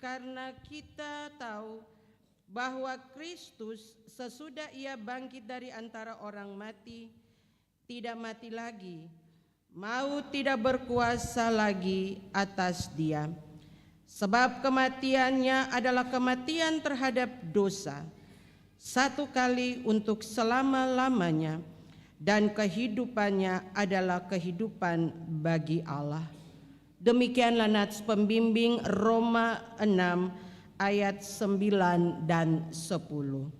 karena kita tahu bahwa Kristus sesudah ia bangkit dari antara orang mati, tidak mati lagi, maut tidak berkuasa lagi atas dia. Sebab kematiannya adalah kematian terhadap dosa, satu kali untuk selama-lamanya, dan kehidupannya adalah kehidupan bagi Allah. Demikianlah nats pembimbing Roma 6 ayat 9 dan 10.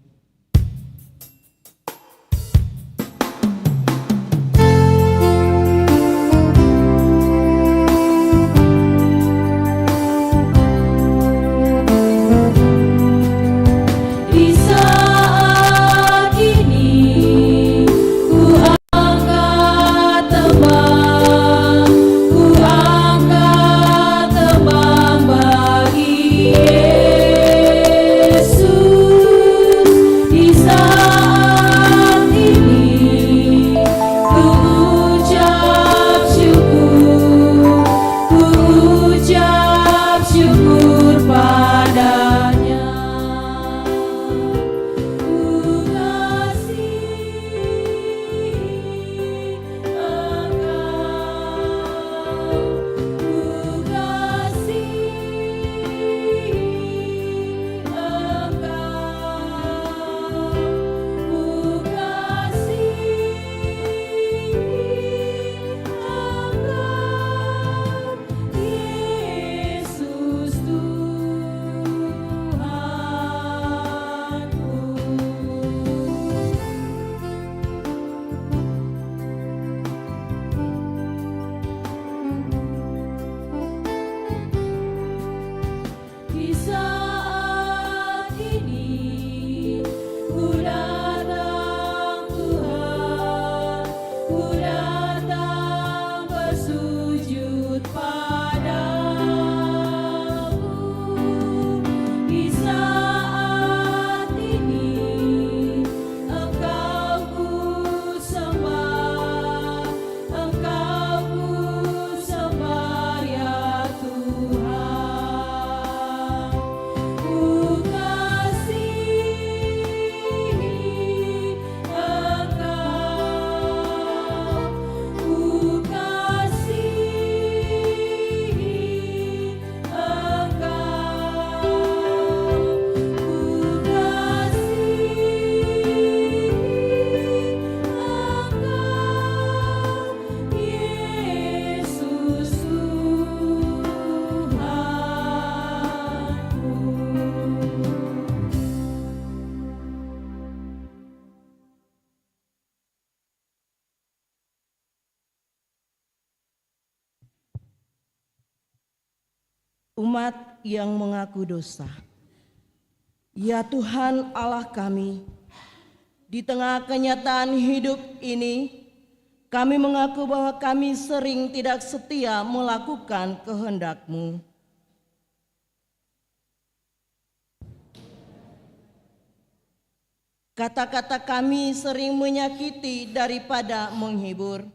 Umat yang mengaku dosa, ya Tuhan Allah kami, di tengah kenyataan hidup ini, kami mengaku bahwa kami sering tidak setia melakukan kehendak-Mu. Kata-kata kami sering menyakiti daripada menghibur.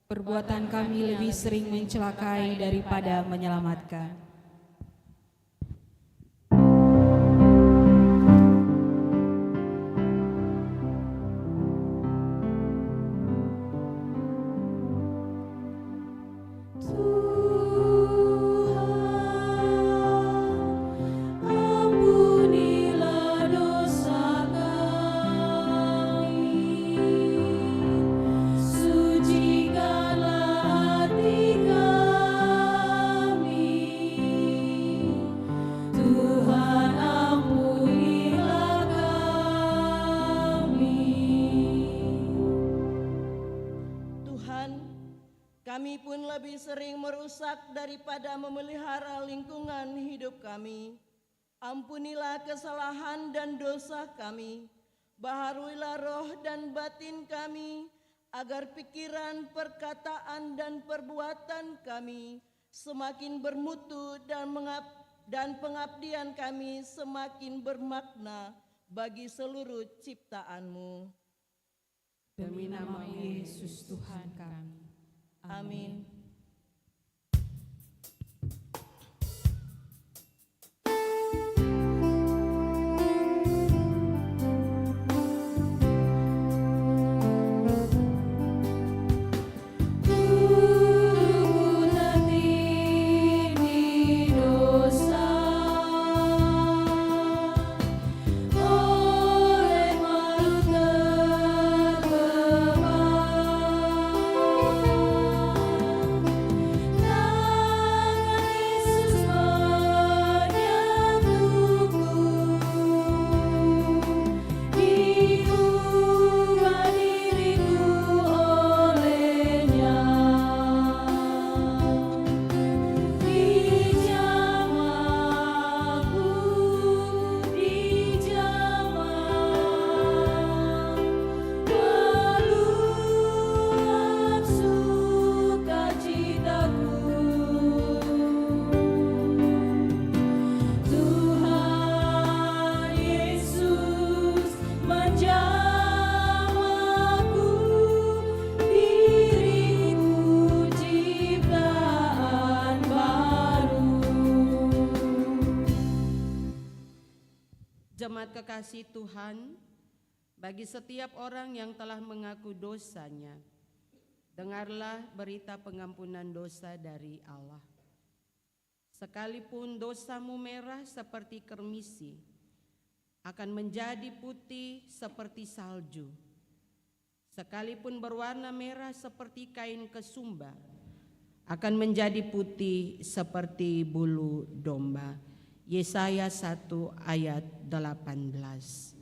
Perbuatan kami lebih sering mencelakai daripada menyelamatkan. Kami pun lebih sering merusak daripada memelihara lingkungan hidup kami. Ampunilah kesalahan dan dosa kami, baharuilah roh dan batin kami, agar pikiran, perkataan, dan perbuatan kami semakin bermutu dan pengabdian kami semakin bermakna bagi seluruh ciptaan-Mu. Demi nama Yesus Tuhan kami. Amin. Jemaat kekasih Tuhan, bagi setiap orang yang telah mengaku dosanya, dengarlah berita pengampunan dosa dari Allah. Sekalipun dosamu merah seperti kermisi, akan menjadi putih seperti salju. Sekalipun berwarna merah seperti kain kesumba, akan menjadi putih seperti bulu domba. Yesaya 1 ayat 18.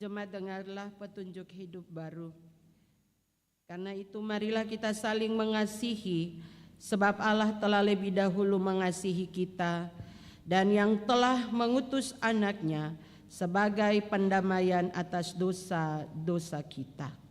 Jemaat, dengarlah petunjuk hidup baru. Karena itu marilah kita saling mengasihi, sebab Allah telah lebih dahulu mengasihi kita dan yang telah mengutus anaknya sebagai pendamaian atas dosa-dosa kita.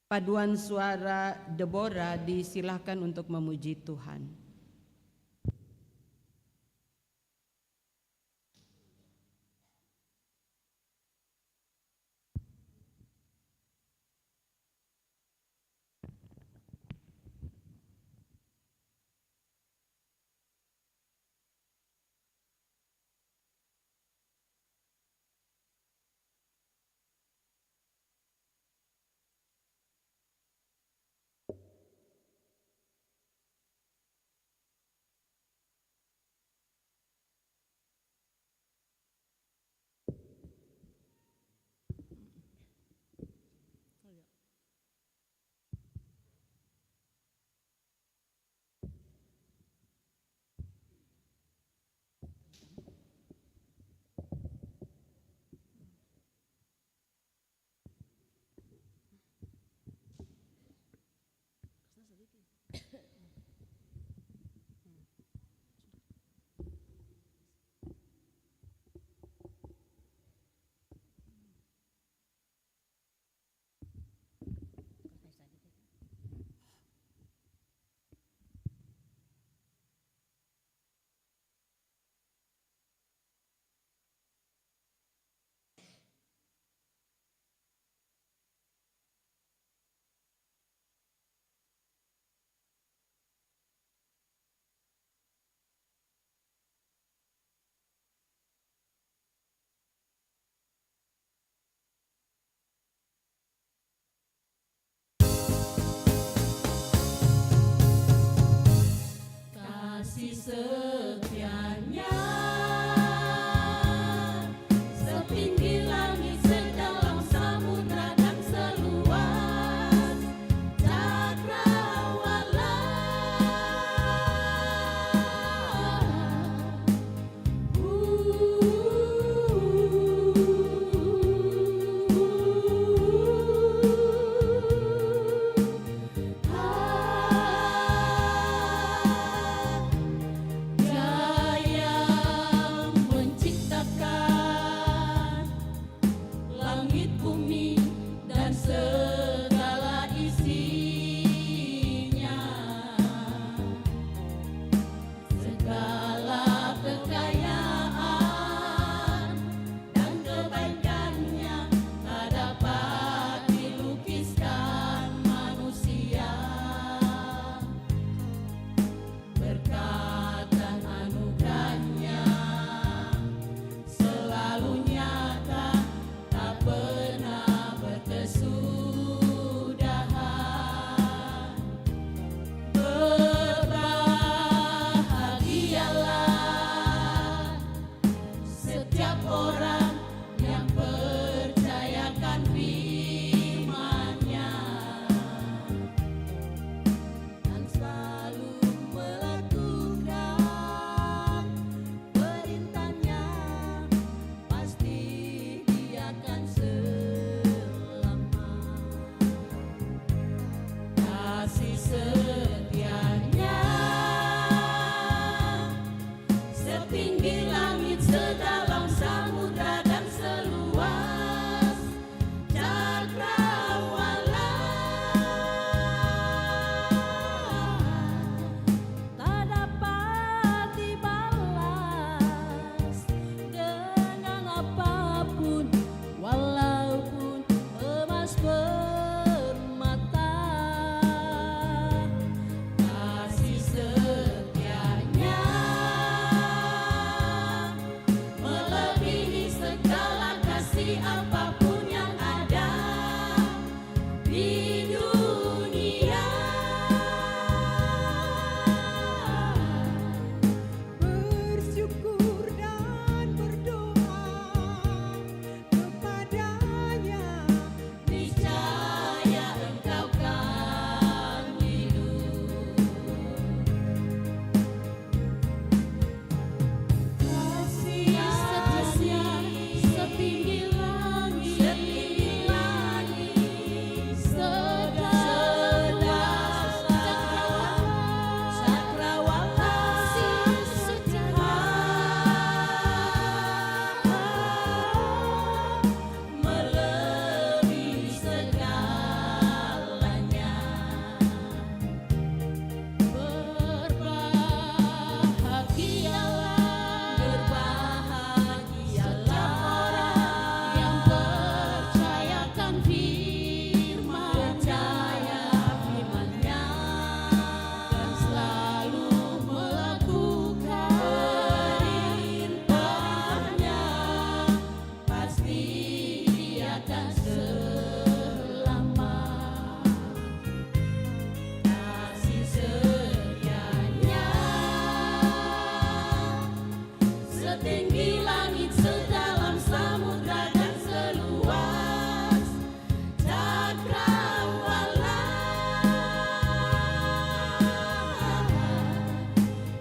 Paduan suara Deborah disilahkan untuk memuji Tuhan. langit bumi dan segala isinya, segala kekayaan dan kebaikannya tak dapat dilukiskan manusia. Berkat dan anugerahnya selalu nyata, tak pernah berkesudahan. Berbahagialah setiap orang yang percayakan firman-Nya dan selalu melakukan perintah-Nya, pasti dia akan selamat. Kasih setia-Nya setinggi langit, sedalam samudra dan seluas cakrawala. Tak dapat dibalas dengan apapun, walaupun emas permata. Kasih setia-Nya melebihi segala kasih apapun yang ada di dunia. Bersyukur dan berdoa kepadanya, Niscaya engkau kan hidup. Kasih setianya setinggi langit, sedalam cakrawala. Kasih melebihi segalanya. Berbahagialah orang yang percayakan firman-Nya dan selalu melakukan perintah-Nya, pasti dia akan selamat. Kasih setia-Nya setinggi langit, sedalam samudra dan seluas cakrawala.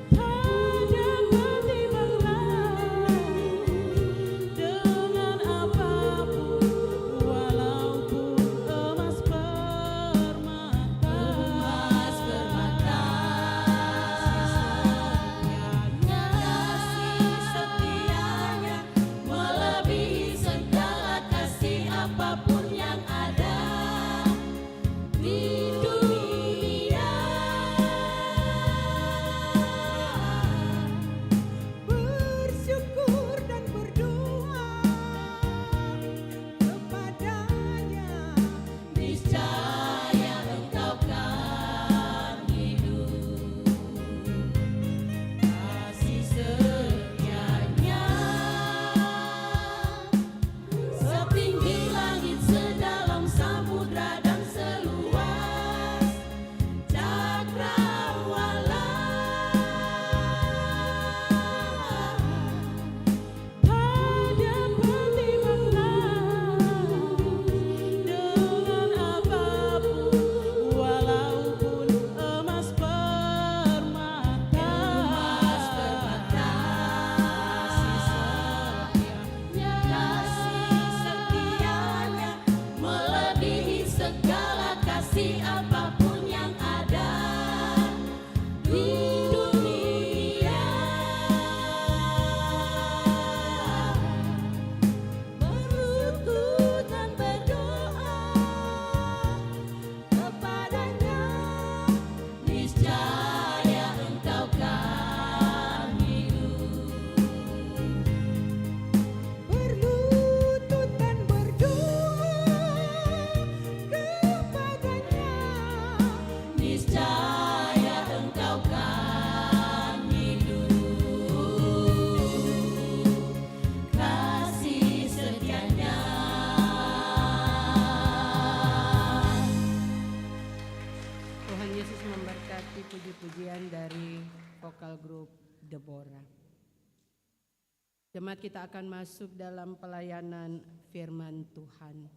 Tak dapat dibalas dengan apapun, walaupun emas permata. Kasih setianya melebihi segala kasih apapun yang ada di dunia. bersyukur dan berdoa kepadanya, Niscaya engkau kan hidup. Kasih setianya setinggi langit, sedalam samudra dan seluas cakrawala. Tak dapat dibalas dengan apapun, walaupun emas permata. Kasih setianya melebihi segala kasih apapun yang ada di dunia. Berlutut dan Jemaat, kita akan masuk dalam pelayanan firman Tuhan.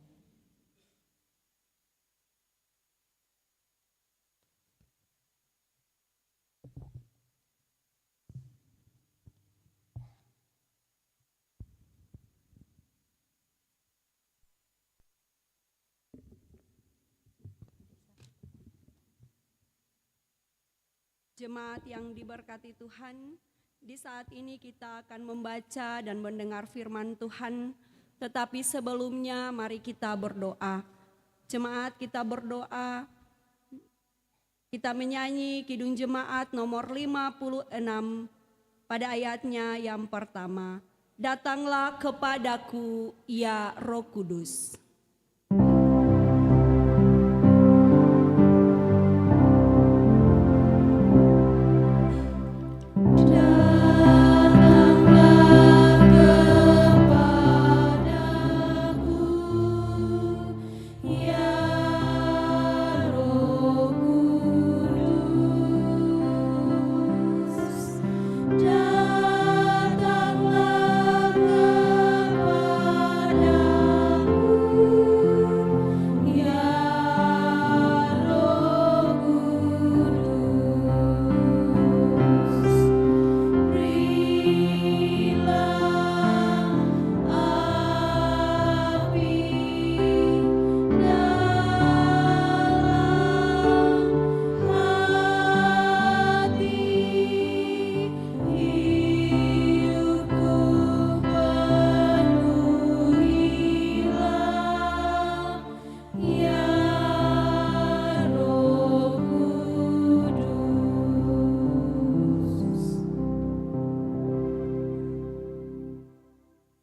Jemaat yang diberkati Tuhan, di saat ini kita akan membaca dan mendengar firman Tuhan, tetapi sebelumnya mari kita berdoa. Jemaat, kita berdoa, kita menyanyi Kidung Jemaat nomor 56 pada ayatnya yang pertama. Datanglah kepadaku ya Roh Kudus.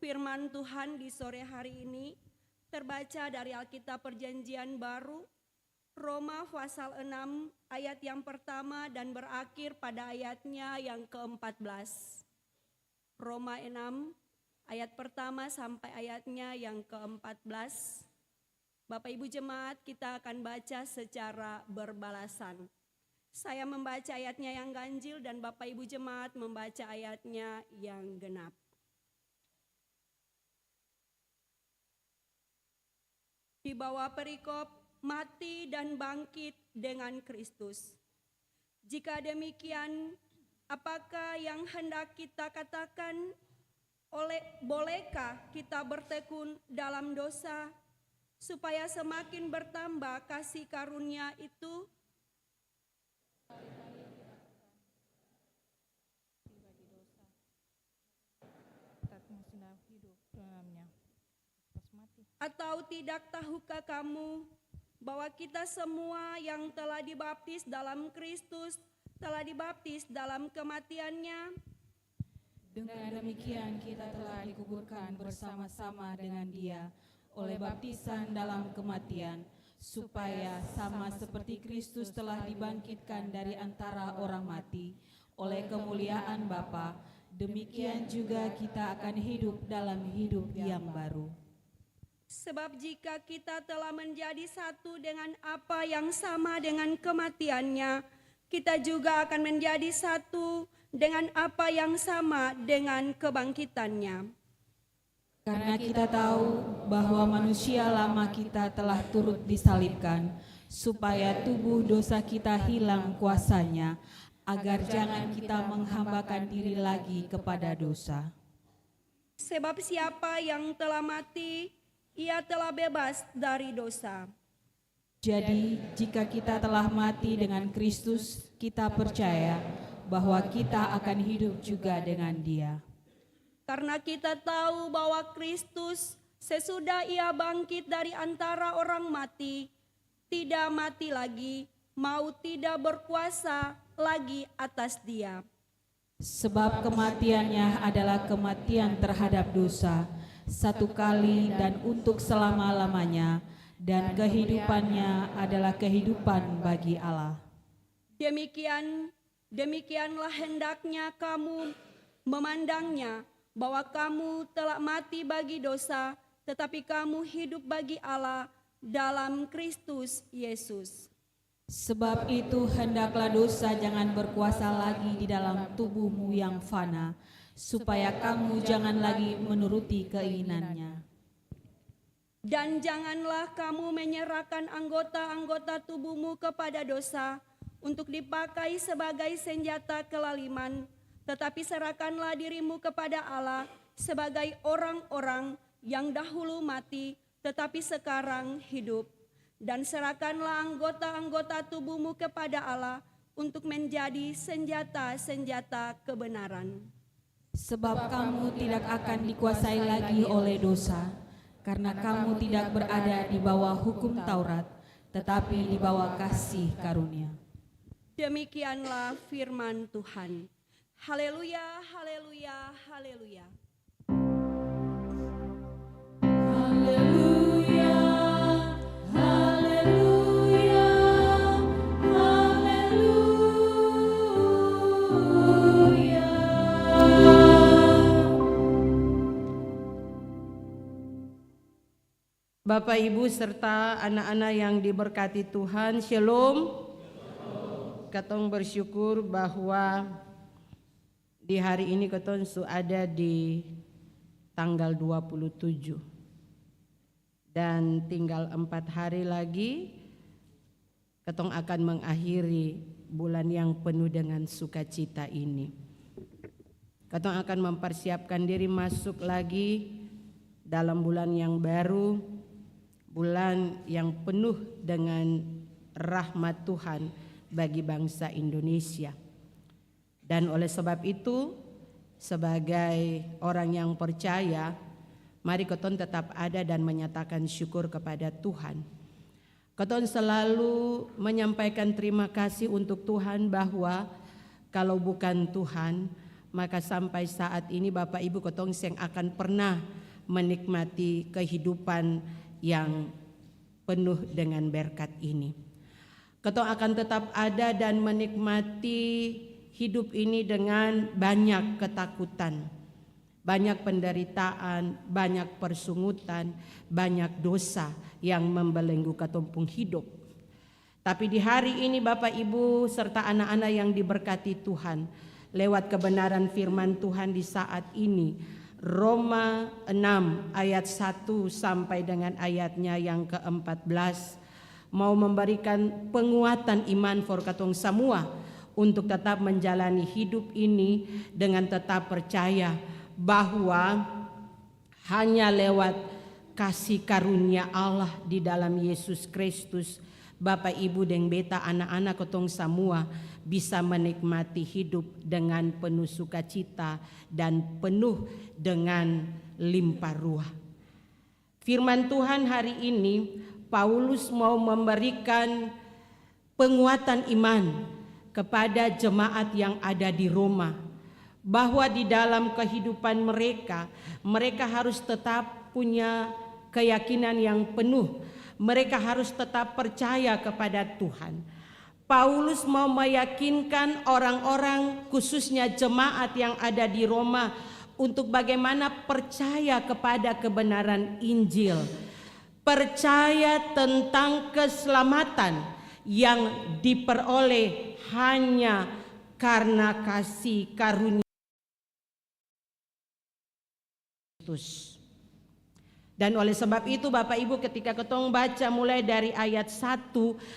Firman Tuhan di sore hari ini terbaca dari Alkitab Perjanjian Baru, Roma pasal 6 ayat yang pertama dan berakhir pada ayatnya yang ke-14. Roma 6 ayat pertama sampai ayatnya yang ke-14. Bapak Ibu Jemaat, kita akan baca secara berbalasan. Saya membaca ayatnya yang ganjil dan Bapak Ibu Jemaat membaca ayatnya yang genap. Di bawah perikop mati dan bangkit dengan Kristus. Jika demikian, apakah yang hendak kita katakan? Bolehkah kita bertekun dalam dosa supaya semakin bertambah kasih karunia itu? Atau tidak tahukah kamu bahwa kita semua yang telah dibaptis dalam Kristus telah dibaptis dalam kematiannya? Dengan demikian kita telah dikuburkan bersama-sama dengan Dia oleh baptisan dalam kematian, supaya sama seperti Kristus telah dibangkitkan dari antara orang mati oleh kemuliaan Bapa, demikian juga kita akan hidup dalam hidup yang baru. Sebab jika kita telah menjadi satu dengan apa yang sama dengan kematiannya, kita juga akan menjadi satu dengan apa yang sama dengan kebangkitannya. Karena kita tahu bahwa manusia lama kita telah turut disalibkan, supaya tubuh dosa kita hilang kuasanya, agar jangan kita menghambakan diri lagi kepada dosa. Sebab siapa yang telah mati, ia telah bebas dari dosa. Jadi, jika kita telah mati dengan Kristus, kita percaya bahwa kita akan hidup juga dengan Dia. Karena kita tahu bahwa Kristus sesudah ia bangkit dari antara orang mati, tidak mati lagi, maut tidak berkuasa lagi atas dia. Sebab kematiannya adalah kematian terhadap dosa, satu kali dan untuk selama-lamanya, dan kehidupannya adalah kehidupan bagi Allah. Demikianlah hendaknya kamu memandangnya, bahwa kamu telah mati bagi dosa, tetapi kamu hidup bagi Allah dalam Kristus Yesus. Sebab itu hendaklah dosa jangan berkuasa lagi di dalam tubuhmu yang fana, supaya kamu jangan lagi menuruti keinginannya. Dan janganlah kamu menyerahkan anggota-anggota tubuhmu kepada dosa untuk dipakai sebagai senjata kelaliman, tetapi serahkanlah dirimu kepada Allah sebagai orang-orang yang dahulu mati, tetapi sekarang hidup. Dan serahkanlah anggota-anggota tubuhmu kepada Allah untuk menjadi senjata-senjata kebenaran. Sebab kamu tidak akan dikuasai lagi oleh dosa, karena kamu tidak berada di bawah hukum Taurat, tetapi di bawah kasih karunia. Demikianlah firman Tuhan. Haleluya, haleluya, haleluya. Haleluya, haleluya, haleluya. Bapak, Ibu, serta anak-anak yang diberkati Tuhan, Shalom. Katong bersyukur bahwa di hari ini katong ada di tanggal 27 dan tinggal 4 hari lagi katong akan mengakhiri bulan yang penuh dengan sukacita ini. Katong akan mempersiapkan diri masuk lagi dalam bulan yang baru, bulan yang penuh dengan rahmat Tuhan bagi bangsa Indonesia. Dan oleh sebab itu, sebagai orang yang percaya, mari katong tetap ada dan menyatakan syukur kepada Tuhan. Katong selalu menyampaikan terima kasih untuk Tuhan, bahwa kalau bukan Tuhan, maka sampai saat ini Bapak Ibu katong seng akan pernah menikmati kehidupan yang penuh dengan berkat ini. Katong akan tetap ada dan menikmati hidup ini dengan banyak ketakutan, banyak penderitaan, banyak persungutan, banyak dosa yang membelenggu katompung hidup. Tapi di hari ini Bapak Ibu serta anak-anak yang diberkati Tuhan, lewat kebenaran firman Tuhan di saat ini, Roma 6 ayat 1 sampai dengan ayatnya yang ke-14 mau memberikan penguatan iman for katong semua untuk tetap menjalani hidup ini dengan tetap percaya bahwa hanya lewat kasih karunia Allah di dalam Yesus Kristus, Bapak Ibu dan beta anak-anak katong semua bisa menikmati hidup dengan penuh sukacita dan penuh dengan limpah ruah. Firman Tuhan hari ini, Paulus mau memberikan penguatan iman kepada jemaat yang ada di Roma, bahwa di dalam kehidupan mereka harus tetap punya keyakinan yang penuh, mereka harus tetap percaya kepada Tuhan. Paulus mau meyakinkan orang-orang, khususnya jemaat yang ada di Roma, untuk bagaimana percaya kepada kebenaran Injil, percaya tentang keselamatan yang diperoleh hanya karena kasih karunia Kristus. Dan oleh sebab itu Bapak Ibu, ketika ketong baca mulai dari ayat 1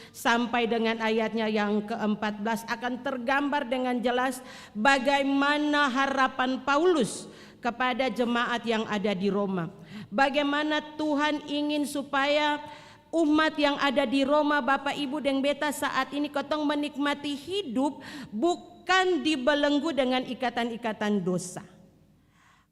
sampai dengan ayatnya yang ke-14, akan tergambar dengan jelas bagaimana harapan Paulus kepada jemaat yang ada di Roma. Bagaimana Tuhan ingin supaya umat yang ada di Roma, Bapak Ibu dan beta saat ini ketong menikmati hidup bukan dibelenggu dengan ikatan-ikatan dosa.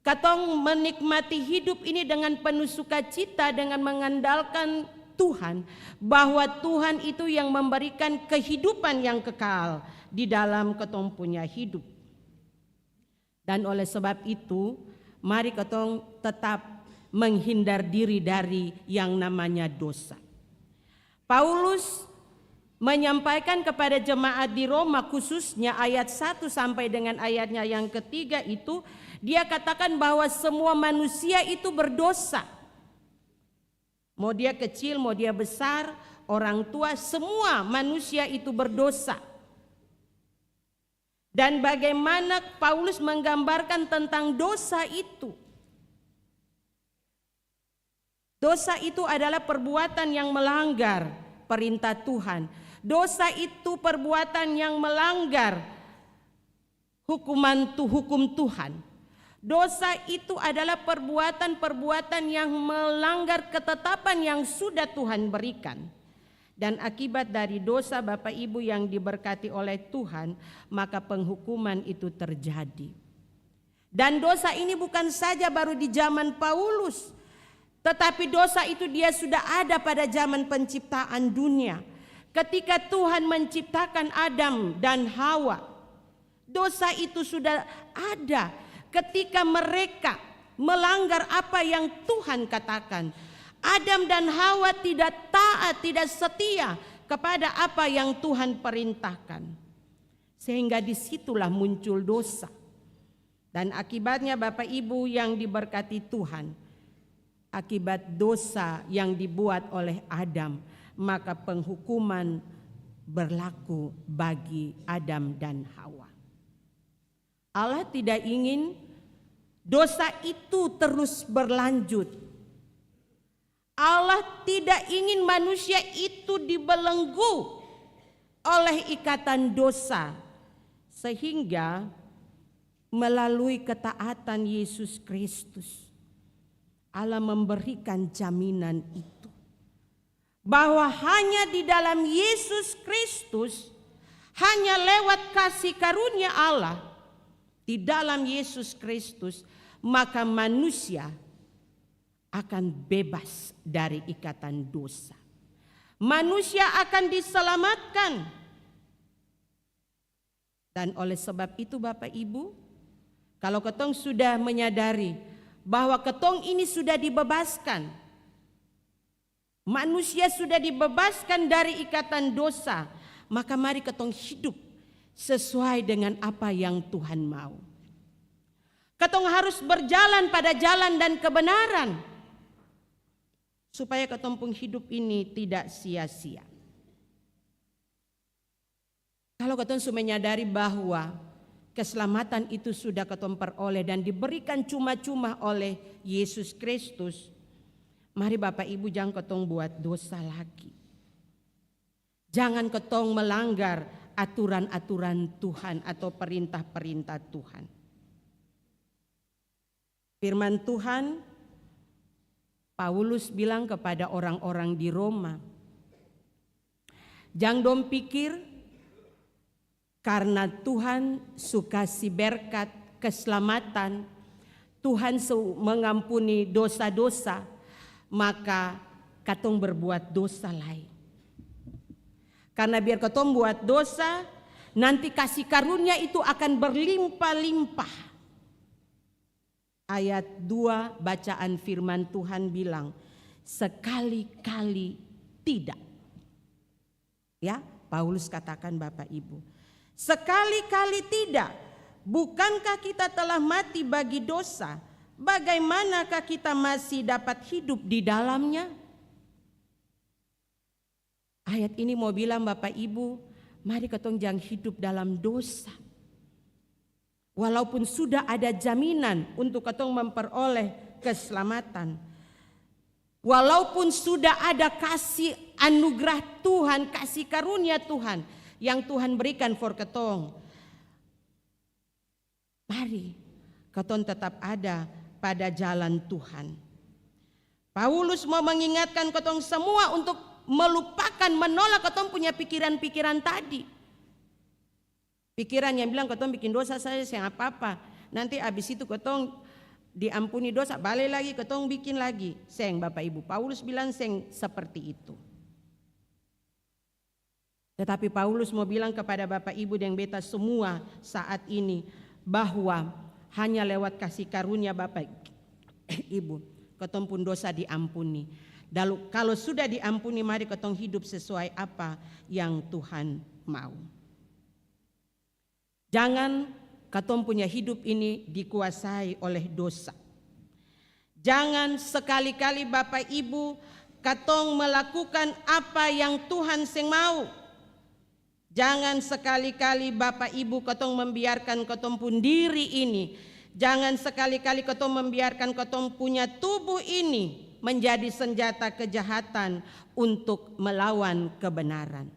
Katong menikmati hidup ini dengan penuh sukacita, dengan mengandalkan Tuhan, bahwa Tuhan itu yang memberikan kehidupan yang kekal di dalam ketong punya hidup. Dan oleh sebab itu, mari ketong tetap menghindar diri dari yang namanya dosa. Paulus menyampaikan kepada jemaat di Roma, khususnya ayat 1 sampai dengan ayatnya yang ketiga itu, dia katakan bahwa semua manusia itu berdosa. Mau dia kecil, mau dia besar, orang tua, semua manusia itu berdosa. Dan bagaimana Paulus menggambarkan tentang dosa itu. Dosa itu adalah perbuatan yang melanggar perintah Tuhan. Dosa itu perbuatan yang melanggar hukum Tuhan. Dosa itu adalah perbuatan-perbuatan yang melanggar ketetapan yang sudah Tuhan berikan. Dan akibat dari dosa Bapak Ibu yang diberkati oleh Tuhan, maka penghukuman itu terjadi. Dan dosa ini bukan saja baru di zaman Paulus, tetapi dosa itu dia sudah ada pada zaman penciptaan dunia. Ketika Tuhan menciptakan Adam dan Hawa, dosa itu sudah ada ketika mereka melanggar apa yang Tuhan katakan. Adam dan Hawa tidak taat, tidak setia kepada apa yang Tuhan perintahkan. Sehingga disitulah muncul dosa. Dan akibatnya Bapak Ibu yang diberkati Tuhan, akibat dosa yang dibuat oleh Adam, maka penghukuman berlaku bagi Adam dan Hawa. Allah tidak ingin dosa itu terus berlanjut. Allah tidak ingin manusia itu dibelenggu oleh ikatan dosa, sehingga melalui ketaatan Yesus Kristus Allah memberikan jaminan itu, bahwa hanya di dalam Yesus Kristus, hanya lewat kasih karunia Allah di dalam Yesus Kristus, maka manusia akan bebas dari ikatan dosa. Manusia akan diselamatkan. Dan oleh sebab itu Bapak Ibu, kalau ketong sudah menyadari bahwa ketong ini sudah dibebaskan, manusia sudah dibebaskan dari ikatan dosa, maka mari ketong hidup sesuai dengan apa yang Tuhan mau. Ketong harus berjalan pada jalan dan kebenaran, supaya ketong pun hidup ini tidak sia-sia. Kalau ketong sudah menyadari bahwa keselamatan itu sudah ketong peroleh dan diberikan cuma-cuma oleh Yesus Kristus, mari Bapak Ibu jangan ketong buat dosa lagi. Jangan ketong melanggar aturan-aturan Tuhan atau perintah-perintah Tuhan. Firman Tuhan, Paulus bilang kepada orang-orang di Roma, jangan dong pikir karena Tuhan suka si berkat keselamatan, Tuhan mengampuni dosa-dosa, maka katong berbuat dosa lain. Karena biar katong buat dosa, nanti kasih karunia itu akan berlimpah-limpah. Ayat 2 bacaan firman Tuhan bilang, sekali-kali tidak. Ya, Paulus katakan Bapak Ibu, sekali-kali tidak. Bukankah kita telah mati bagi dosa? Bagaimanakah kita masih dapat hidup di dalamnya? Ayat ini mau bilang Bapak Ibu, mari ketong jangan hidup dalam dosa. Walaupun sudah ada jaminan untuk ketong memperoleh keselamatan. Walaupun sudah ada kasih anugerah Tuhan, kasih karunia Tuhan yang Tuhan berikan for ketong. Mari ketong tetap ada pada jalan Tuhan. Paulus mau mengingatkan ketong semua untuk melupakan, menolak ketong punya pikiran-pikiran tadi. Pikiran yang bilang ketong bikin dosa saja yang apa-apa. Nanti abis itu ketong diampuni dosa, balik lagi ketong bikin lagi. Seng Bapak Ibu, Paulus bilang seng seperti itu. Tetapi Paulus mau bilang kepada Bapak Ibu dan beta semua saat ini, bahwa hanya lewat kasih karunia Bapak Ibu, ketong pun dosa diampuni. Lalu kalau sudah diampuni, mari ketong hidup sesuai apa yang Tuhan mau. Jangan ketong punya hidup ini dikuasai oleh dosa. Jangan sekali-kali Bapak Ibu ketong melakukan apa yang Tuhan seng mau. Jangan sekali-kali Bapak Ibu ketong membiarkan ketong pun diri ini, jangan sekali-kali ketong membiarkan ketong punya tubuh ini menjadi senjata kejahatan untuk melawan kebenaran.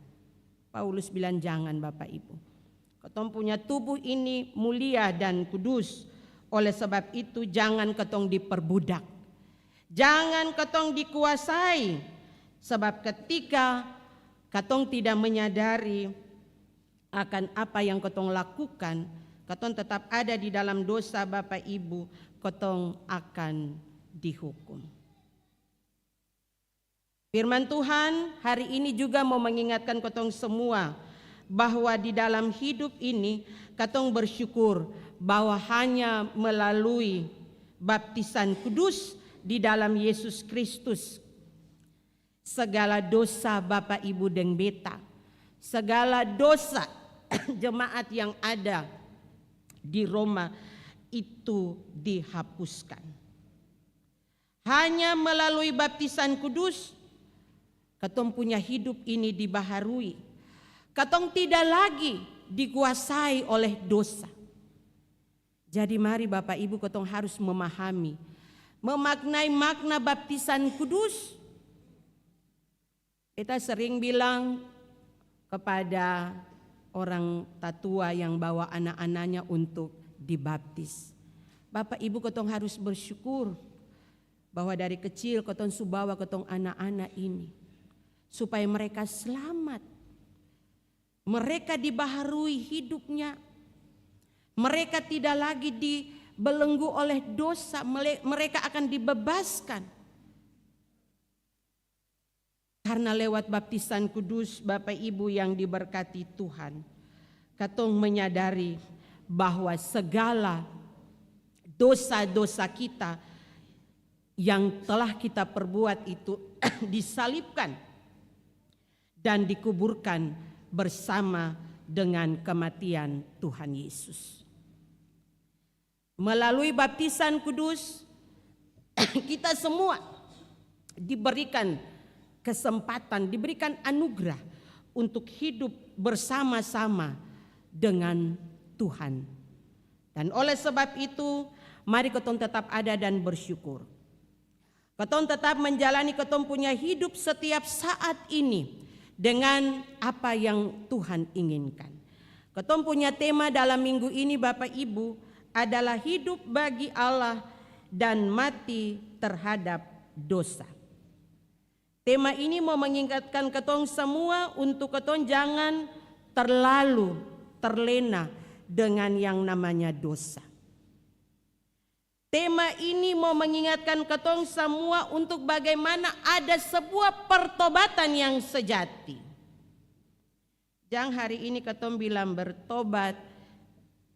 Paulus bilang jangan Bapak Ibu. Ketong punya tubuh ini mulia dan kudus. Oleh sebab itu jangan ketong diperbudak. Jangan ketong dikuasai. Sebab ketika ketong tidak menyadari akan apa yang ketong lakukan, ketong tetap ada di dalam dosa Bapak Ibu, ketong akan dihukum. Firman Tuhan hari ini juga mau mengingatkan ketong semua bahwa di dalam hidup ini ketong bersyukur bahwa hanya melalui baptisan kudus di dalam Yesus Kristus segala dosa Bapak Ibu dan beta, segala dosa jemaat yang ada di Roma itu dihapuskan. Hanya melalui baptisan kudus ketong punya hidup ini dibaharui. Ketong tidak lagi dikuasai oleh dosa. Jadi mari Bapak Ibu ketong harus memahami, memaknai makna baptisan kudus. Kita sering bilang kepada orang tatua yang bawa anak-anaknya untuk dibaptis, Bapak Ibu ketong harus bersyukur bahwa dari kecil ketong subawa ketong anak-anak ini supaya mereka selamat. Mereka dibaharui hidupnya. Mereka tidak lagi dibelenggu oleh dosa. Mereka akan dibebaskan. Karena lewat baptisan kudus Bapak Ibu yang diberkati Tuhan, katong menyadari bahwa segala dosa-dosa kita yang telah kita perbuat itu disalibkan dan dikuburkan bersama dengan kematian Tuhan Yesus. Melalui baptisan kudus kita semua diberikan kesempatan, diberikan anugerah untuk hidup bersama-sama dengan Tuhan. Dan oleh sebab itu, mari ketong tetap ada dan bersyukur. Ketong tetap menjalani ketong punya hidup setiap saat ini dengan apa yang Tuhan inginkan. Ketong punya tema dalam minggu ini Bapak Ibu adalah hidup bagi Allah dan mati terhadap dosa. Tema ini mau mengingatkan ketong semua untuk ketong jangan terlalu terlena dengan yang namanya dosa. Tema ini mau mengingatkan ketong semua untuk bagaimana ada sebuah pertobatan yang sejati. Jangan hari ini ketong bilang bertobat,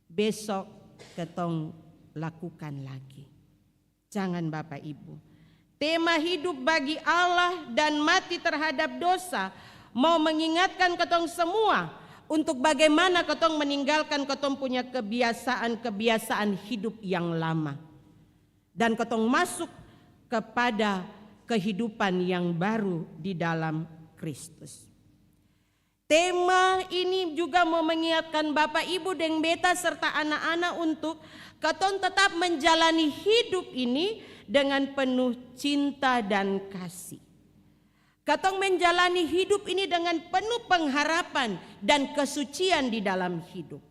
besok ketong lakukan lagi. Jangan Bapak Ibu. Tema hidup bagi Allah dan mati terhadap dosa mau mengingatkan ketong semua untuk bagaimana ketong meninggalkan ketong punya kebiasaan hidup yang lama. Dan ketong masuk kepada kehidupan yang baru di dalam Kristus. Tema ini juga mau mengingatkan Bapak Ibu dan beta serta anak-anak untuk ketong tetap menjalani hidup ini dengan penuh cinta dan kasih. Ketong menjalani hidup ini dengan penuh pengharapan dan kesucian di dalam hidup.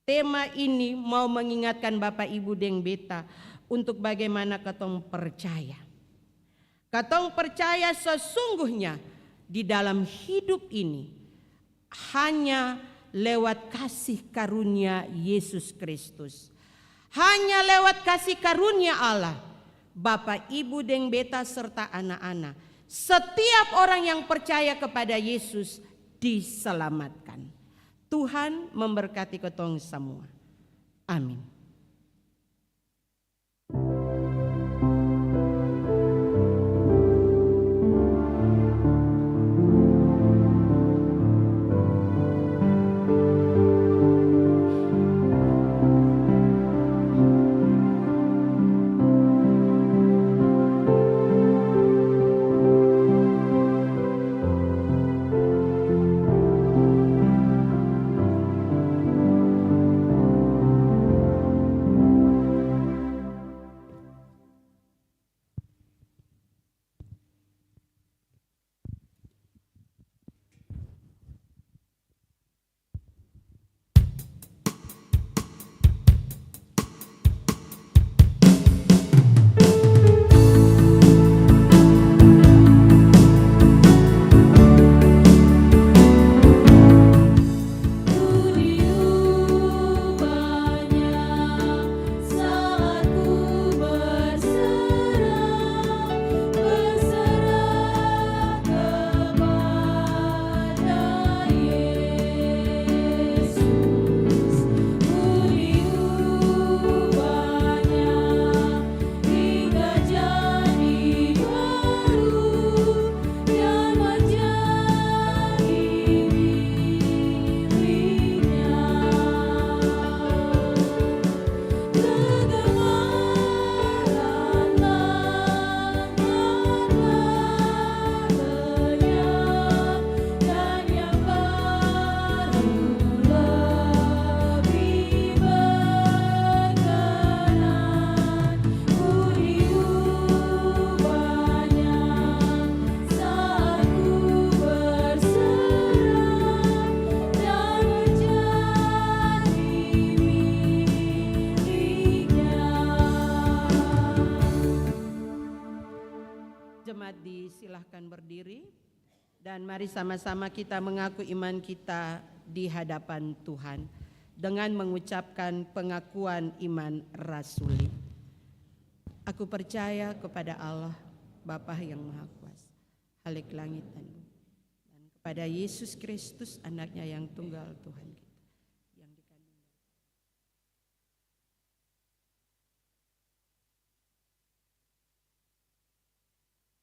Tema ini mau mengingatkan Bapak Ibu dan beta untuk bagaimana ketong percaya. Ketong percaya sesungguhnya di dalam hidup ini hanya lewat kasih karunia Yesus Kristus. Hanya lewat kasih karunia Allah, Bapak, Ibu, dan beta serta anak-anak, setiap orang yang percaya kepada Yesus diselamatkan. Tuhan memberkati ketong semua. Amin. jemaat disilahkan berdiri dan mari sama-sama kita mengaku iman kita di hadapan Tuhan dengan mengucapkan pengakuan iman rasuli. Aku percaya kepada Allah, Bapa yang Maha Kuasa, Khalik langit dan bumi, dan kepada Yesus Kristus, anaknya yang tunggal Tuhan kita, yang dikandung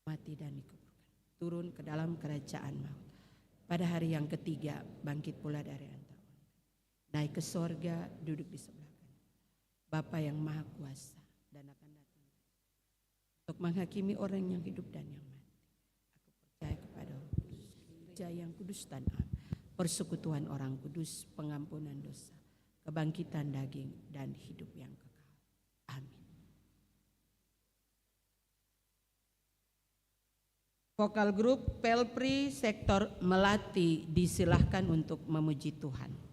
mati dan dikuburkan, turun ke dalam kerajaan maut. Pada hari yang ketiga bangkit pula dari antara orang, naik ke sorga, duduk di sebelah kanan Bapa yang Maha Kuasa, dan akan datang untuk menghakimi orang yang hidup dan yang mati. Aku percaya kepada Roh Kudus, gereja yang kudus dan am, persekutuan orang kudus, pengampunan dosa, kebangkitan daging, dan hidup yang kekal. Amin. Vokal grup Pelpri sektor Melati disilahkan untuk memuji Tuhan.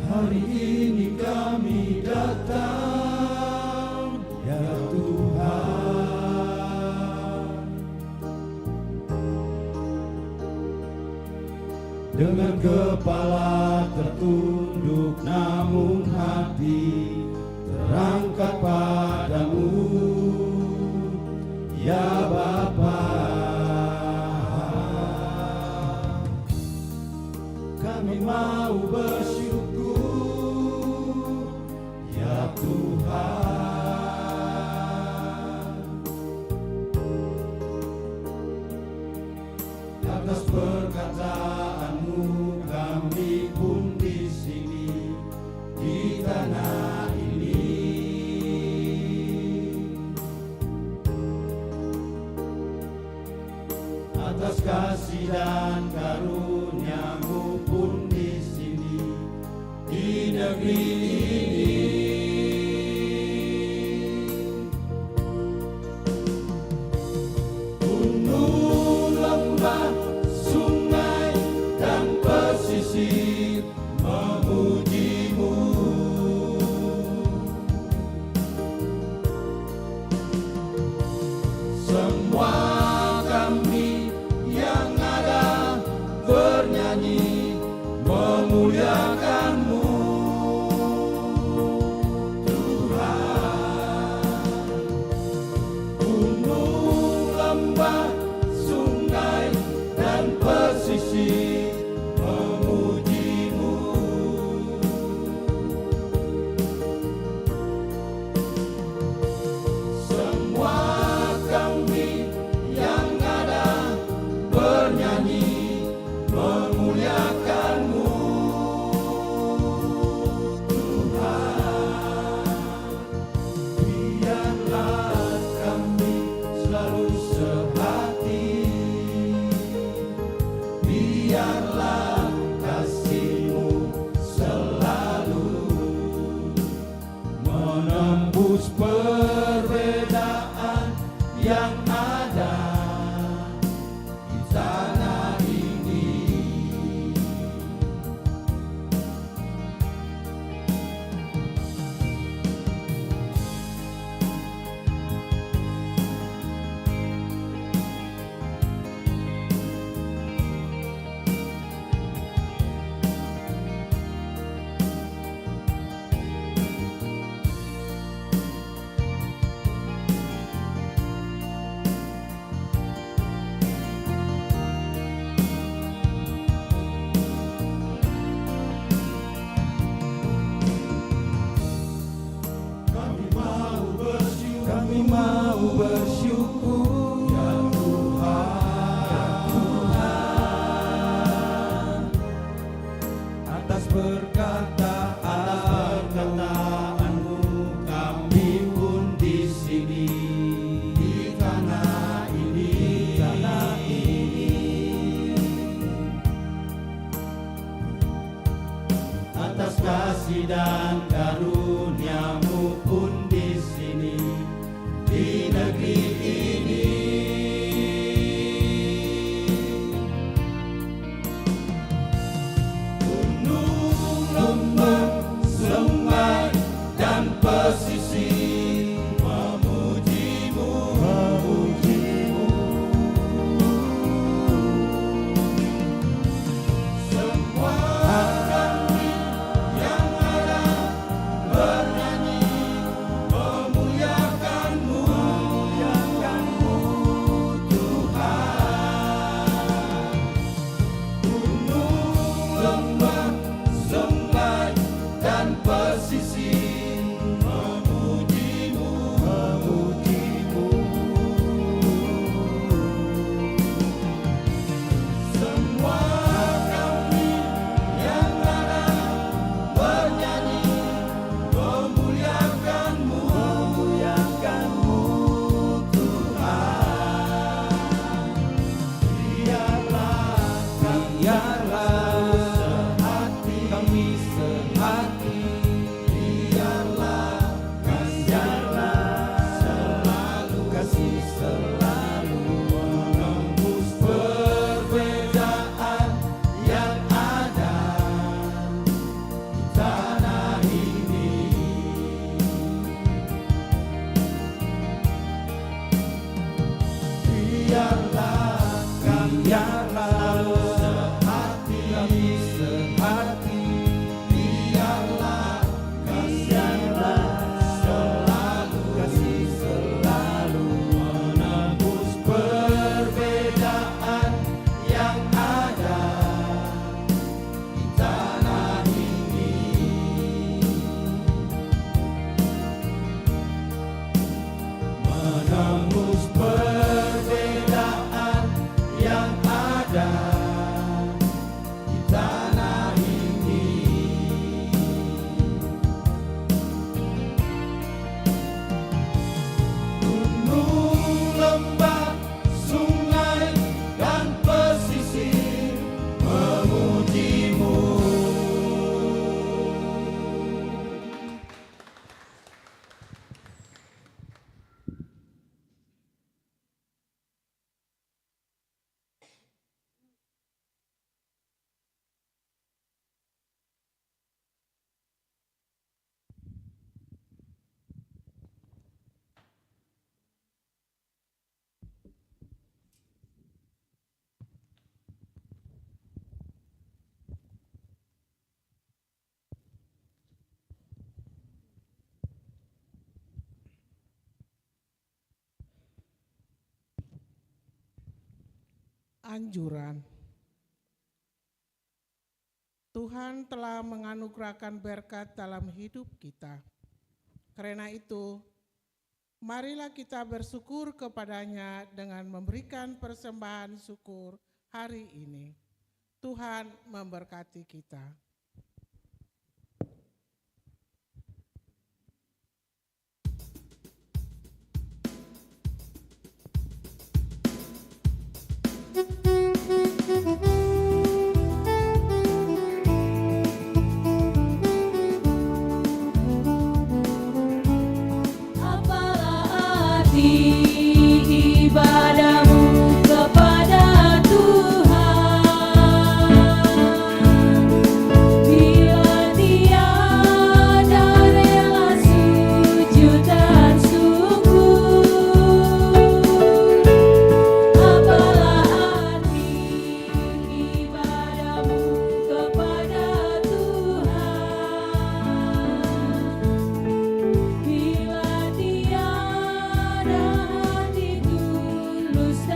Hari ini kami datang, ya Tuhan, dengan kepala tertunduk namun hati terangkat padamu, ya Bapa. Kami mau bersyukur, ya Tuhan, atas perkataanmu kami pun di sini di tanah ini. Atas kasih dan karunia-Mu pun di sini di negeri ini. Gunung, lembah, sungai, dan pesisir memuji-Mu. Semua kami yang ada bernyanyi memuliakan-Mu, Tuhan. Gunung, lembah, sungai, dan pesisir memuji-Mu. Semua kami yang ada bernyanyi memuliakan-Mu, Tuhan. Biarlah kami selalu sehati, biarlah kasih-Mu selalu menembus perbedaan yang ada di tanah ini. Kami mau bersyukur, ya Tuhan, atas perkataan-Mu. Kami pun di sini, di tanah ini, atas kasih dan karunia-Mu pun di sini, di negeri ini. Gunung, lembah, sungai, dan pesisir memuji-Mu, Semua kami yang ada anjuran. Tuhan telah menganugerahkan berkat dalam hidup kita. Karena itu, marilah kita bersyukur kepadanya dengan memberikan persembahan syukur hari ini. Tuhan memberkati kita. Apalah arti ibadahmu kepada Tuhan bila tiada rela sujud dan syukur? Apalah arti ibadahmu kepada Tuhan bila tiada hati tulus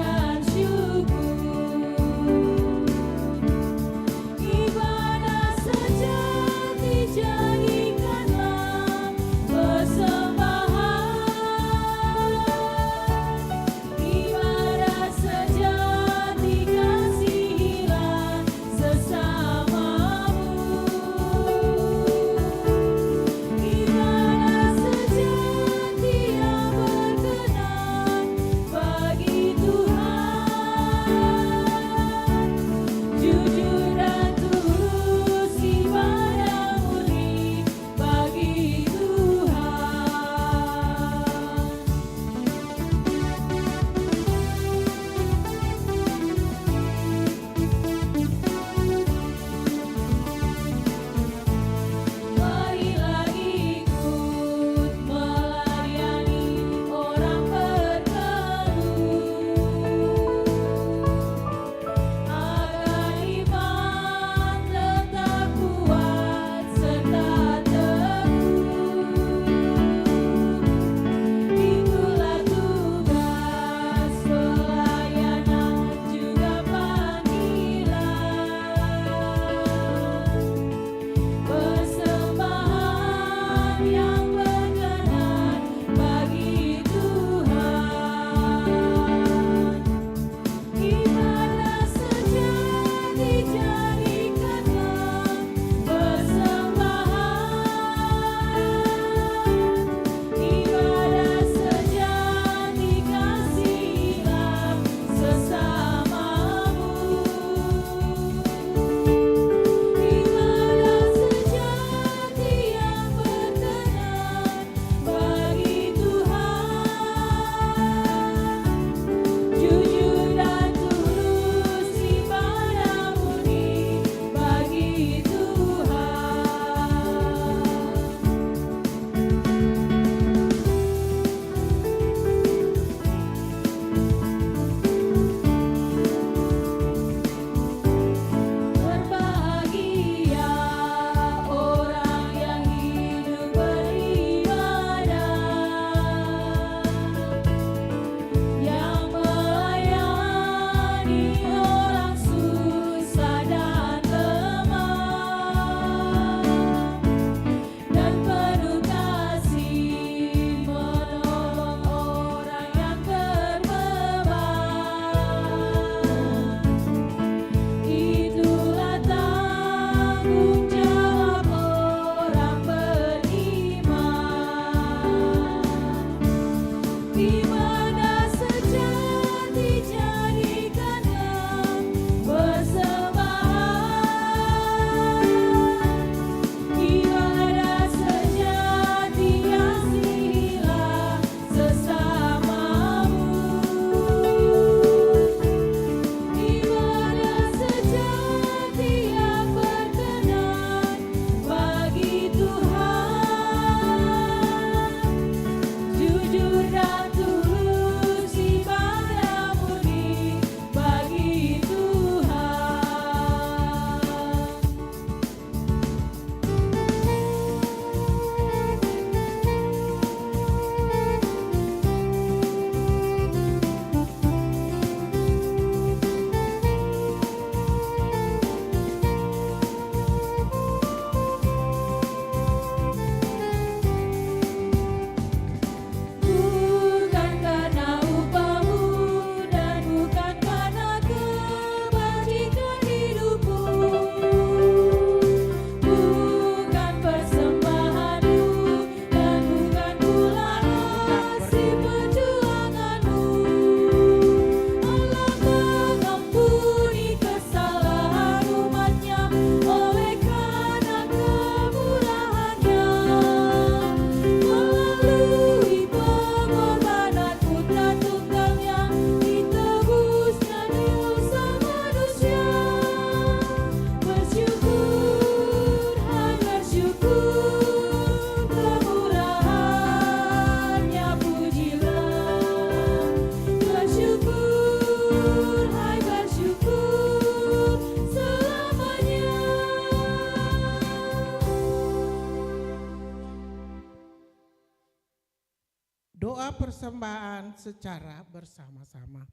doa persembahan secara bersama-sama.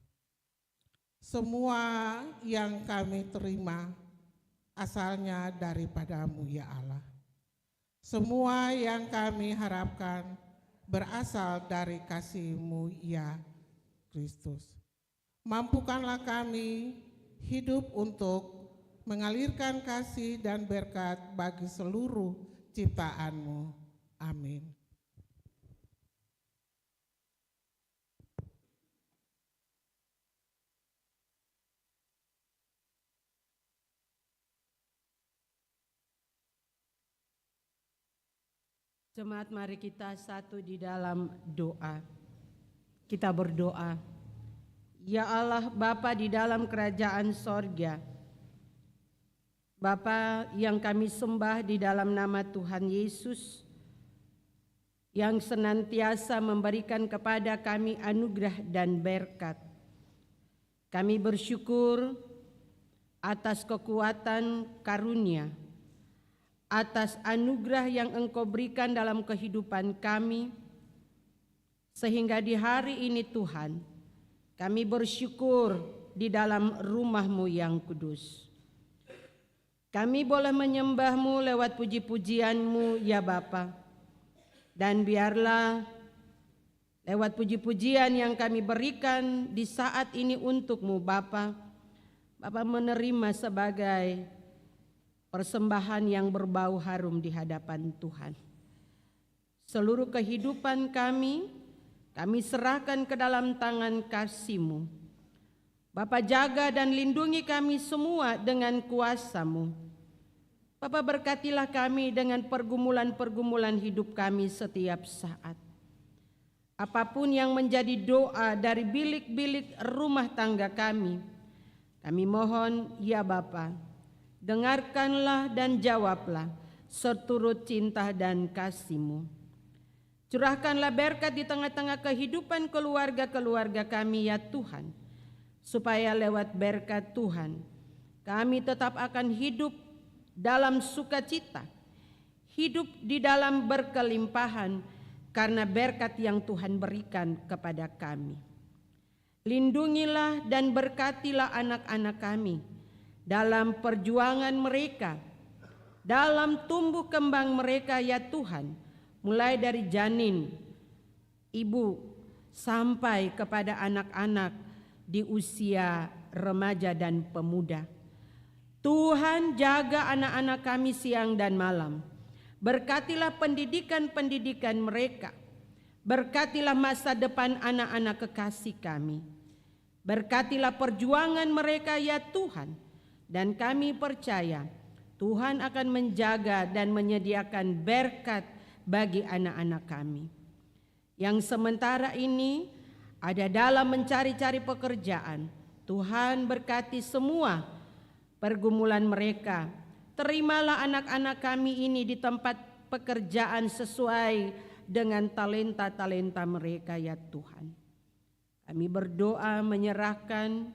Semua yang kami terima asalnya daripada-Mu ya Allah. Semua yang kami harapkan berasal dari kasih-Mu ya Kristus. Mampukanlah kami hidup untuk mengalirkan kasih dan berkat bagi seluruh ciptaan-Mu. Amin. Jemaat, mari kita satu di dalam doa. Kita berdoa. Ya Allah, Bapa di dalam kerajaan sorga, Bapa yang kami sembah di dalam nama Tuhan Yesus, yang senantiasa memberikan kepada kami anugerah dan berkat. Kami bersyukur atas kekuatan karunia, atas anugerah yang Engkau berikan dalam kehidupan kami, sehingga di hari ini Tuhan, kami bersyukur di dalam rumah-Mu yang kudus. Kami boleh menyembah-Mu lewat puji-pujian-Mu ya Bapa, dan biarlah lewat puji-pujian yang kami berikan di saat ini untuk-Mu Bapa, Bapa menerima sebagai persembahan yang berbau harum di hadapan Tuhan. Seluruh kehidupan kami serahkan ke dalam tangan kasih-Mu. Bapa, jaga dan lindungi kami semua dengan kuasa-Mu. Bapa, berkatilah kami dengan pergumulan-pergumulan hidup kami setiap saat. Apapun yang menjadi doa dari bilik-bilik rumah tangga kami mohon ya Bapa, dengarkanlah dan jawablah seturut cinta dan kasih-Mu. Curahkanlah berkat di tengah-tengah kehidupan keluarga-keluarga kami ya Tuhan, supaya lewat berkat Tuhan kami tetap akan hidup dalam sukacita, hidup di dalam berkelimpahan karena berkat yang Tuhan berikan kepada kami. Lindungilah dan berkatilah anak-anak kami dalam perjuangan mereka, dalam tumbuh kembang mereka ya Tuhan, mulai dari janin, ibu, sampai kepada anak-anak di usia remaja dan pemuda. Tuhan, jaga anak-anak kami siang dan malam. Berkatilah pendidikan-pendidikan mereka. Berkatilah masa depan anak-anak kekasih kami. Berkatilah perjuangan mereka ya Tuhan. Dan kami percaya Tuhan akan menjaga dan menyediakan berkat bagi anak-anak kami yang sementara ini ada dalam mencari-cari pekerjaan. Tuhan berkati semua pergumulan mereka. Terimalah anak-anak kami ini di tempat pekerjaan sesuai dengan talenta-talenta mereka ya Tuhan. Kami berdoa menyerahkan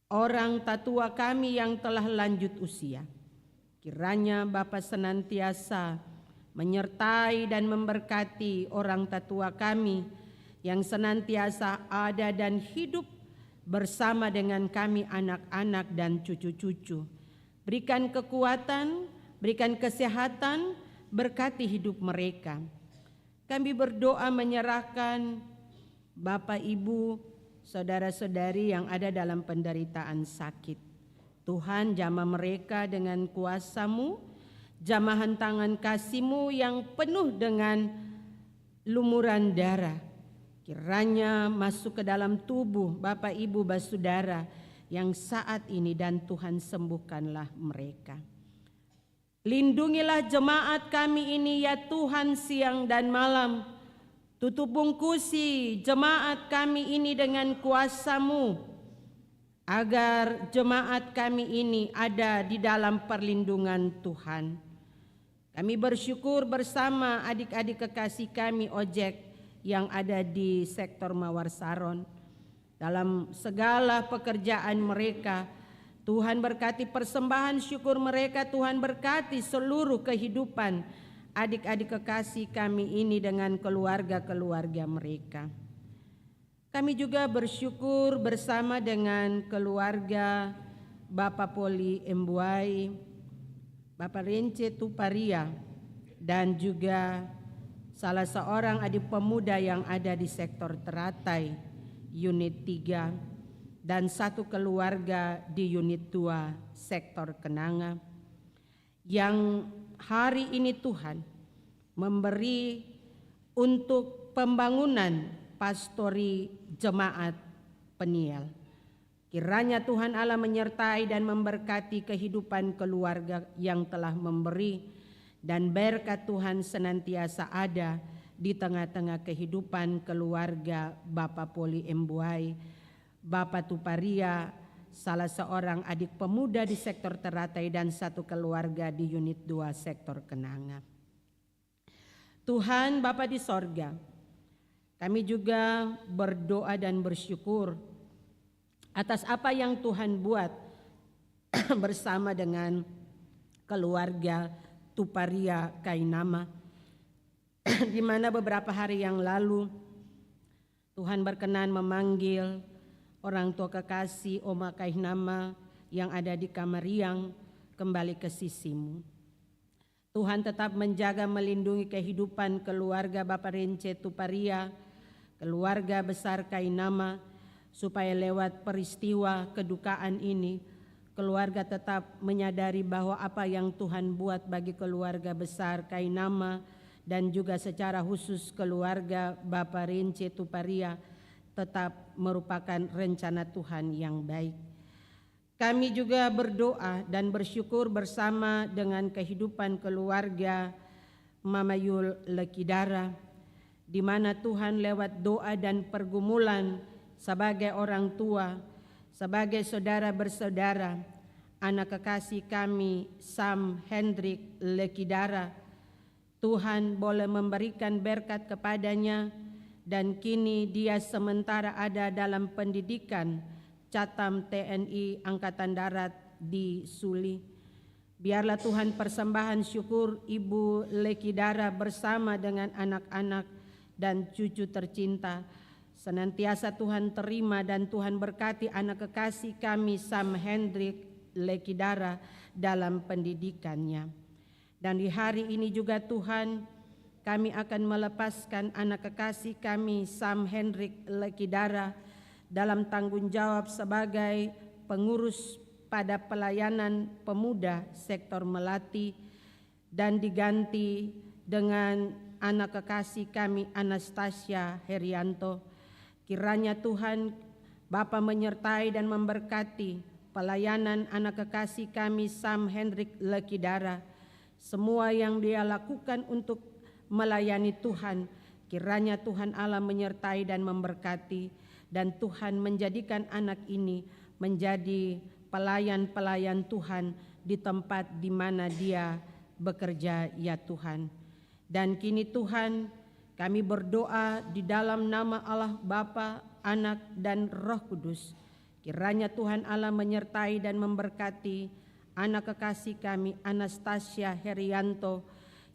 orang tatua kami yang telah lanjut usia. Kiranya Bapa senantiasa menyertai dan memberkati orang tatua kami yang senantiasa ada dan hidup bersama dengan kami anak-anak dan cucu-cucu. Berikan kekuatan, berikan kesehatan, berkati hidup mereka. Kami berdoa menyerahkan Bapak, Ibu, saudara-saudari yang ada dalam penderitaan sakit. Tuhan, jamah mereka dengan kuasa-Mu, jamahan tangan kasih-Mu yang penuh dengan lumuran darah. Kiranya masuk ke dalam tubuh Bapak, Ibu, saudara yang saat ini dan Tuhan sembuhkanlah mereka. Lindungilah jemaat kami ini ya Tuhan siang dan malam. Tutup bungkusi jemaat kami ini dengan kuasa-Mu, agar jemaat kami ini ada di dalam perlindungan Tuhan. Kami bersyukur bersama adik-adik kekasih kami ojek yang ada di sektor Mawar Saron. Dalam segala pekerjaan mereka, Tuhan berkati persembahan syukur mereka, Tuhan berkati seluruh kehidupan adik-adik kekasih kami ini dengan keluarga-keluarga mereka. Kami juga bersyukur bersama dengan keluarga Bapak Poli Embuai, Bapak Rence Tuparia, dan juga salah seorang adik pemuda yang ada di sektor Teratai, unit 3, dan satu keluarga di unit 2, sektor Kenanga, yang hari ini Tuhan memberi untuk pembangunan pastori jemaat Peniel. Kiranya Tuhan Allah menyertai dan memberkati kehidupan keluarga yang telah memberi, dan berkat Tuhan senantiasa ada di tengah-tengah kehidupan keluarga Bapak Poli Embuai, Bapak Tuparia, salah seorang adik pemuda di sektor Teratai, dan satu keluarga di unit 2 sektor Kenanga. Tuhan Bapa di sorga, kami juga berdoa dan bersyukur atas apa yang Tuhan buat bersama dengan keluarga Tuparia Kainama, di mana beberapa hari yang lalu Tuhan berkenan memanggil orang tua kekasih Oma Kainama yang ada di Kamariang kembali ke sisimu. Tuhan tetap menjaga melindungi kehidupan keluarga Bapak Rence Tuparia, keluarga besar Kainama, supaya lewat peristiwa kedukaan ini keluarga tetap menyadari bahwa apa yang Tuhan buat bagi keluarga besar Kainama dan juga secara khusus keluarga Bapak Rence Tuparia tetap merupakan rencana Tuhan yang baik. Kami juga berdoa dan bersyukur bersama dengan kehidupan keluarga Mama Yul Lekidara, di mana Tuhan lewat doa dan pergumulan sebagai orang tua, sebagai saudara bersaudara, anak kekasih kami Sam Hendrik Lekidara, Tuhan boleh memberikan berkat kepadanya, dan kini dia sementara ada dalam pendidikan Catam TNI Angkatan Darat di Suli. Biarlah Tuhan persembahan syukur Ibu Lekidara bersama dengan anak-anak dan cucu tercinta senantiasa Tuhan terima, dan Tuhan berkati anak kekasih kami Sam Hendrik Lekidara dalam pendidikannya. Dan di hari ini juga Tuhan, kami akan melepaskan anak kekasih kami Sam Hendrik Lekidara dalam tanggung jawab sebagai pengurus pada pelayanan pemuda sektor Melati, dan diganti dengan anak kekasih kami Anastasia Herianto. Kiranya Tuhan Bapa menyertai dan memberkati pelayanan anak kekasih kami Sam Hendrik Lekidara, semua yang dia lakukan untuk melayani Tuhan. Kiranya Tuhan Allah menyertai dan memberkati, dan Tuhan menjadikan anak ini menjadi pelayan-pelayan Tuhan di tempat di mana dia bekerja, ya Tuhan. Dan kini Tuhan, kami berdoa di dalam nama Allah Bapa, Anak, dan Roh Kudus. Kiranya Tuhan Allah menyertai dan memberkati anak kekasih kami Anastasia Herianto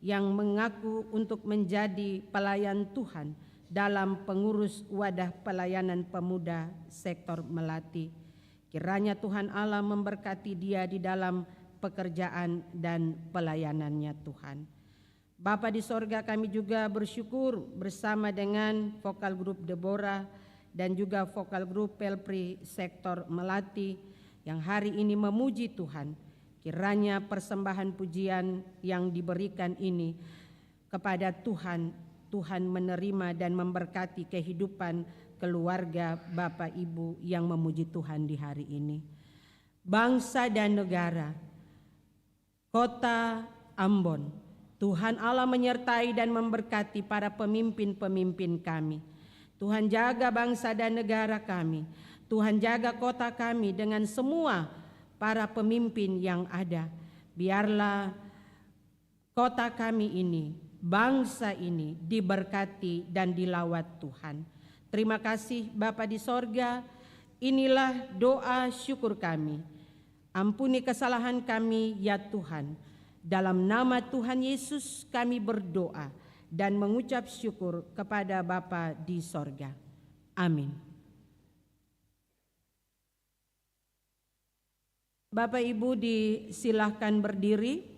yang mengaku untuk menjadi pelayan Tuhan dalam pengurus wadah pelayanan pemuda sektor Melati. Kiranya Tuhan Allah memberkati dia di dalam pekerjaan dan pelayanannya Tuhan. Bapa di sorga, kami juga bersyukur bersama dengan vokal grup Deborah dan juga vokal grup Pelpri sektor Melati yang hari ini memuji Tuhan. Kiranya persembahan pujian yang diberikan ini kepada Tuhan, Tuhan menerima dan memberkati kehidupan keluarga Bapak Ibu yang memuji Tuhan di hari ini. Bangsa dan negara, kota Ambon, Tuhan Allah menyertai dan memberkati para pemimpin-pemimpin kami. Tuhan jaga bangsa dan negara kami. Tuhan jaga kota kami dengan semua para pemimpin yang ada. Biarlah kota kami ini, bangsa ini diberkati dan dilawat Tuhan. Terima kasih Bapa di sorga. Inilah doa syukur kami. Ampuni kesalahan kami ya Tuhan, Dalam nama Tuhan Yesus kami berdoa dan mengucap syukur kepada Bapa di sorga. Amin. Bapak Ibu disilahkan berdiri.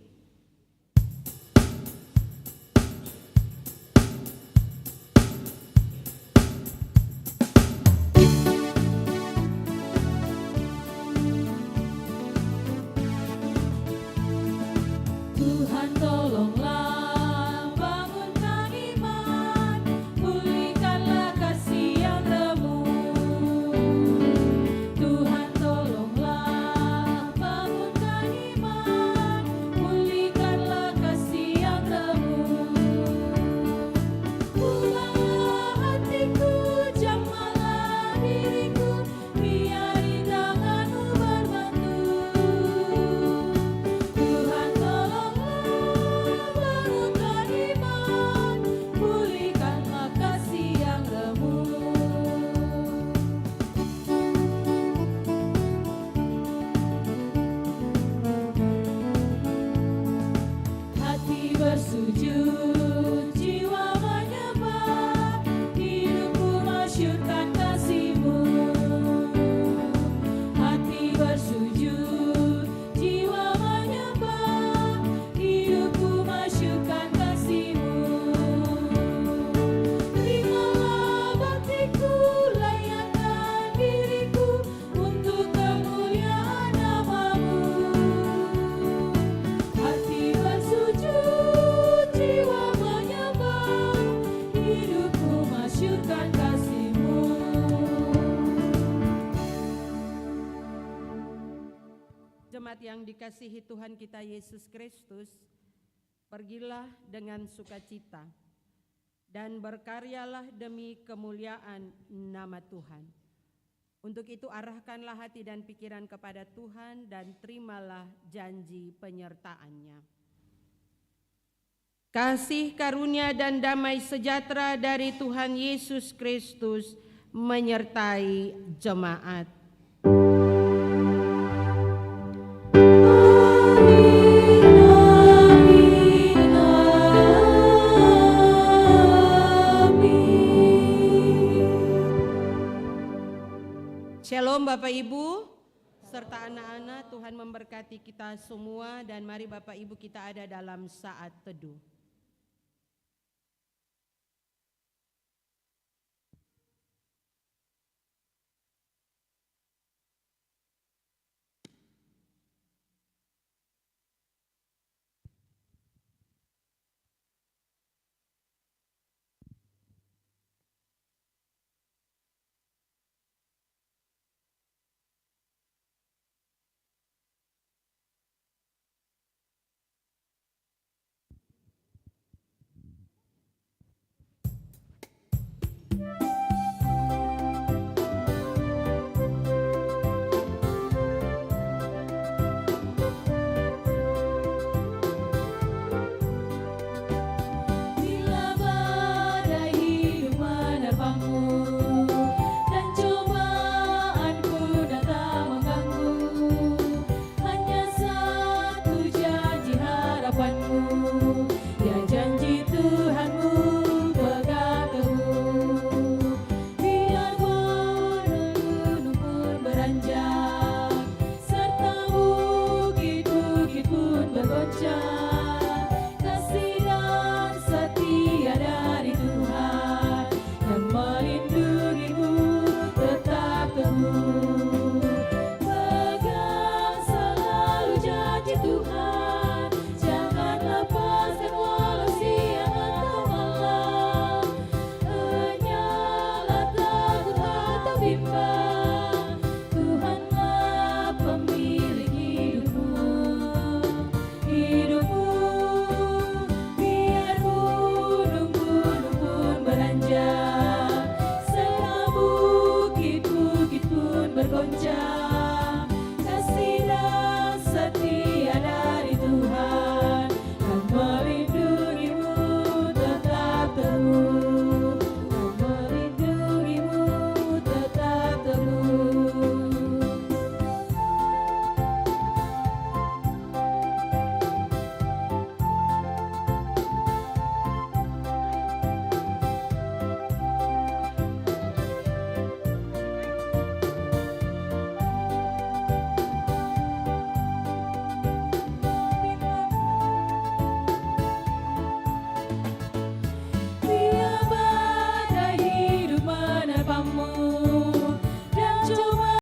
Tuhan tolonglah bangunkan iman, pulihkanlah kasih yang remuk. Tuhan tolonglah bangunkan iman, pulihkanlah kasih yang remuk. Pulanglah hatiku, jamahlah diriku, biari tanganmu berbantu. Tuhan bangunkan iman, pulihkanlah kasih yang remuk. Hati bersujud, jiwa menyembah, hidupku masyurkan kasih-Mu. Hati bersujud, jiwa menyembah, hidupku masyurkan kasih-Mu. Terimalah baktiku, layakkan diriku untuk kemuliaan nama-Mu. Hati bersujud, jiwa menyembah, hidupku masyurkan kasih-Mu. Jemaat yang dikasihi Tuhan kita Yesus Kristus, pergilah dengan sukacita dan berkaryalah demi kemuliaan nama Tuhan. Untuk itu arahkanlah hati dan pikiran kepada Tuhan dan terimalah janji penyertaan-Nya. Kasih karunia dan damai sejahtera dari Tuhan Yesus Kristus menyertai jemaat. Shalom Bapak Ibu serta anak-anak, Tuhan memberkati kita semua dan mari Bapak Ibu kita ada dalam saat teduh.